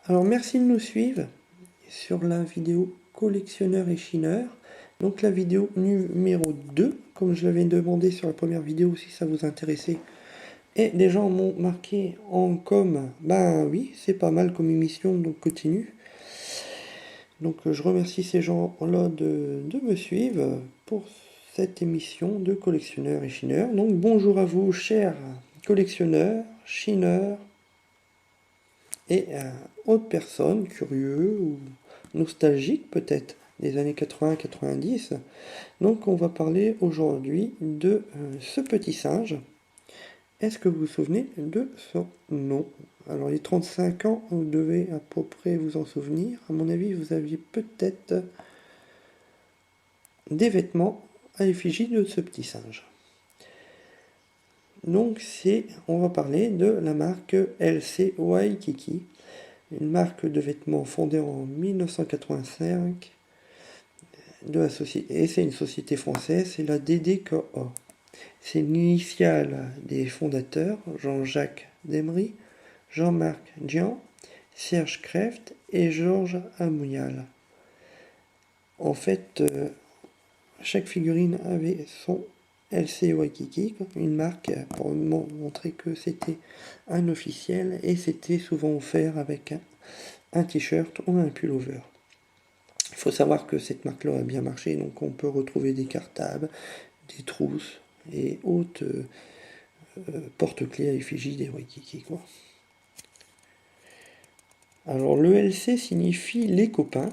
Alors merci de nous suivre sur la vidéo collectionneur et chineur. Donc la vidéo numéro 2, comme je l'avais demandé sur la première vidéo si ça vous intéressait. Et des gens m'ont marqué en com, ben oui, c'est pas mal comme émission, donc continue. Donc je remercie ces gens-là de me suivre pour cette émission de collectionneur et chineur. Donc bonjour à vous, chers collectionneurs, chineurs et autres personnes curieux ou nostalgiques peut-être des années 80-90. Donc on va parler aujourd'hui de ce petit singe. Est-ce que vous vous souvenez de son nom? Alors les 35 ans, vous devez à peu près vous en souvenir. À mon avis, vous aviez peut-être des vêtements à l'effigie de ce petit singe. Donc on va parler de la marque LC Waikiki, une marque de vêtements fondée en 1985 de la société, et c'est une société française, c'est la DDKA. C'est l'initiale des fondateurs, Jean-Jacques Demery, Jean-Marc Dian, Serge Kreft et Georges Amouyal. En fait, chaque figurine avait son LC Waikiki, une marque pour montrer que c'était un officiel, et c'était souvent offert avec un t-shirt ou un pullover. Il faut savoir que cette marque-là a bien marché, donc on peut retrouver des cartables, des trousses et autres porte-clés à effigie des Waikiki, quoi. Alors le LC signifie les copains.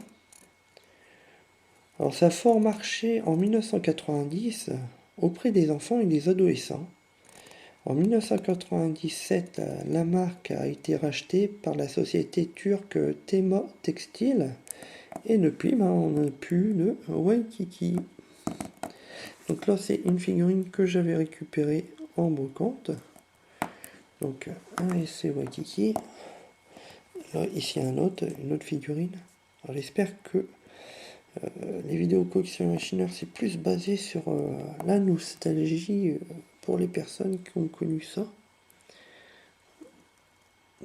Alors ça a fort marché en 1990 auprès des enfants et des adolescents. En 1997, la marque a été rachetée par la société turque Tema Textile. Et depuis, on n'a plus de Waikiki. Donc là, c'est une figurine que j'avais récupérée en brocante. Donc un LC Waikiki. Là, ici une autre figurine. Alors j'espère que les vidéos collection chineur, c'est plus basé sur la nostalgie pour les personnes qui ont connu ça.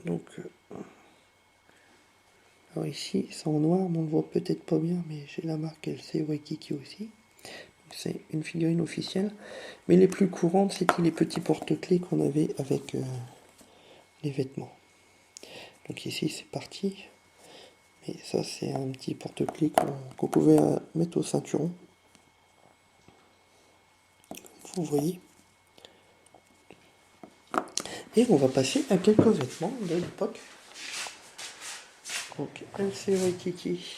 Donc, alors ici, c'est en noir, mais on ne voit peut-être pas bien, mais j'ai la marque LC Waikiki aussi. C'est une figurine officielle. Mais les plus courantes, c'était les petits porte-clés qu'on avait avec les vêtements. Donc ici, c'est parti. Et ça, c'est un petit porte-clés qu'on pouvait mettre au ceinturon. Vous voyez. Et on va passer à quelques vêtements de l'époque. Donc, LC Waikiki.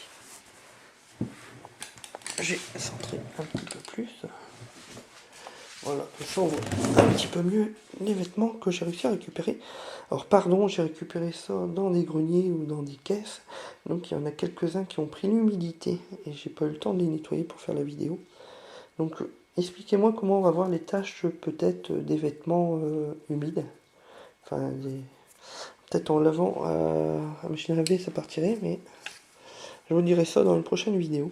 J'ai centré un petit peu plus. Voilà, ça on voit un petit peu mieux les vêtements que j'ai réussi à récupérer. Alors pardon, j'ai récupéré ça dans des greniers ou dans des caisses. Donc il y en a quelques-uns qui ont pris l'humidité et j'ai pas eu le temps de les nettoyer pour faire la vidéo. Donc expliquez-moi comment on va voir les taches peut-être des vêtements humides. Enfin, peut-être en lavant à machine à laver ça partirait, mais je vous dirai ça dans une prochaine vidéo.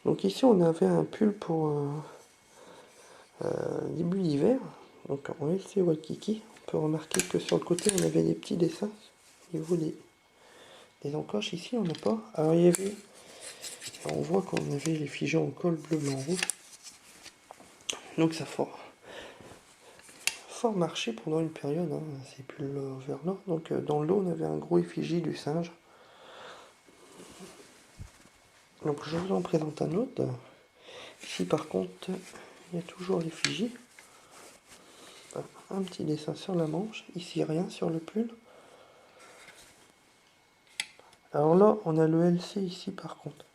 Donc ici on avait un pull pour début d'hiver, donc en LC Waikiki. On peut remarquer que sur le côté on avait des petits dessins au niveau des encoches. Ici on n'a pas. Alors il y avait, on voit qu'on avait les figés en colle bleu blanc rouge, donc ça fort marché pendant une période, hein, ces pulls vers là. Donc dans l'eau on avait un gros effigie du singe. Donc je vous en présente un autre. Ici par contre il y a toujours l'effigie, un petit dessin sur la manche, ici rien sur le pull. Alors là on a le LC ici par contre.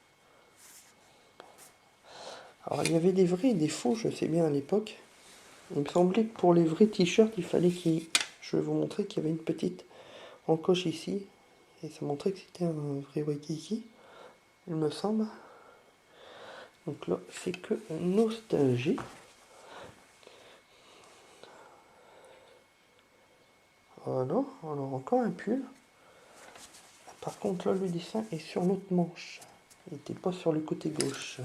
Alors il y avait des vrais et des faux, je sais bien à l'époque. Il me semblait que pour les vrais t-shirts il fallait je vais vous montrer qu'il y avait une petite encoche ici, et ça montrait que c'était un vrai Waikiki, il me semble. Donc là c'est que nostalgie. Voilà, alors encore un pull. Par contre là le dessin est sur l'autre manche, il n'était pas sur le côté gauche.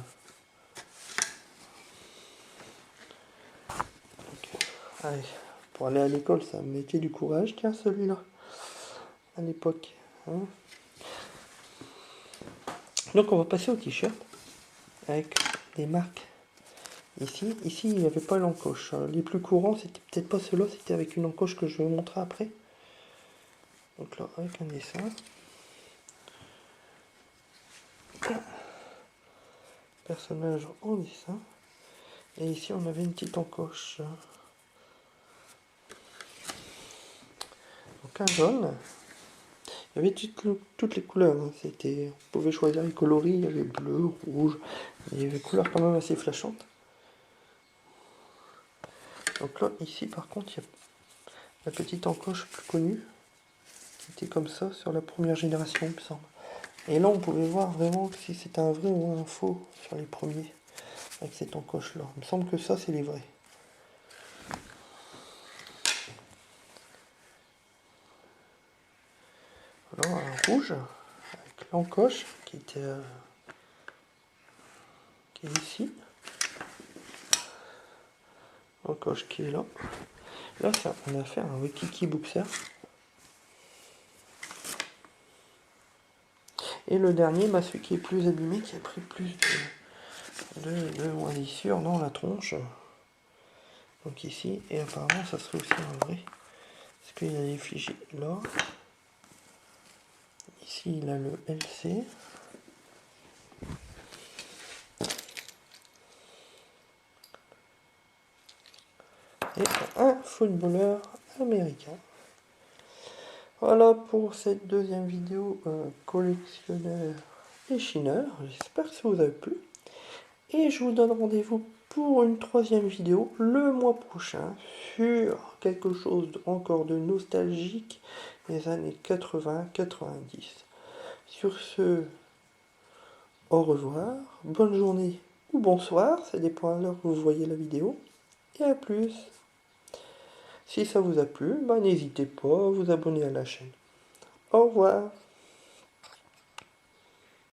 Donc, allez, pour aller à l'école ça me mettait du courage, tiens celui-là, à l'époque. Hein. Donc on va passer au t-shirt avec des marques. Ici, il n'y avait pas l'encoche. Les plus courants, c'était peut-être pas ceux-là, c'était avec une encoche que je vais vous montrer après. Donc là, avec un dessin. Personnage en dessin. Et ici, on avait une petite encoche. Donc un jaune. Il y avait toutes les couleurs. Hein. On pouvait choisir les coloris. Il y avait bleu, rouge. Il y avait des couleurs quand même assez flashantes. Donc là, ici, par contre, il y a la petite encoche plus connue. Qui était comme ça sur la première génération, il me semble. Et là, on pouvait voir vraiment si c'était un vrai ou un faux sur les premiers. Avec cette encoche-là. Il me semble que ça, c'est les vrais. Alors, un rouge. Avec l'encoche qui est ici. L'encoche qui est là. Là, on a fait un Waikiki Boxer. Et le dernier, bah, celui qui est plus abîmé, qui a pris plus de moisissure dans la tronche. Donc ici, et apparemment ça serait aussi un vrai. Parce qu'il y a les fichiers là. Ici il a le LC. Et un footballeur américain. Voilà pour cette deuxième vidéo collectionneur et chineur. J'espère que ça vous a plu. Et je vous donne rendez-vous pour une troisième vidéo le mois prochain sur quelque chose encore de nostalgique des années 80-90. Sur ce, au revoir, bonne journée ou bonsoir, ça dépend à l'heure que vous voyez la vidéo, et à plus. Si ça vous a plu, bah, n'hésitez pas à vous abonner à la chaîne. Au revoir.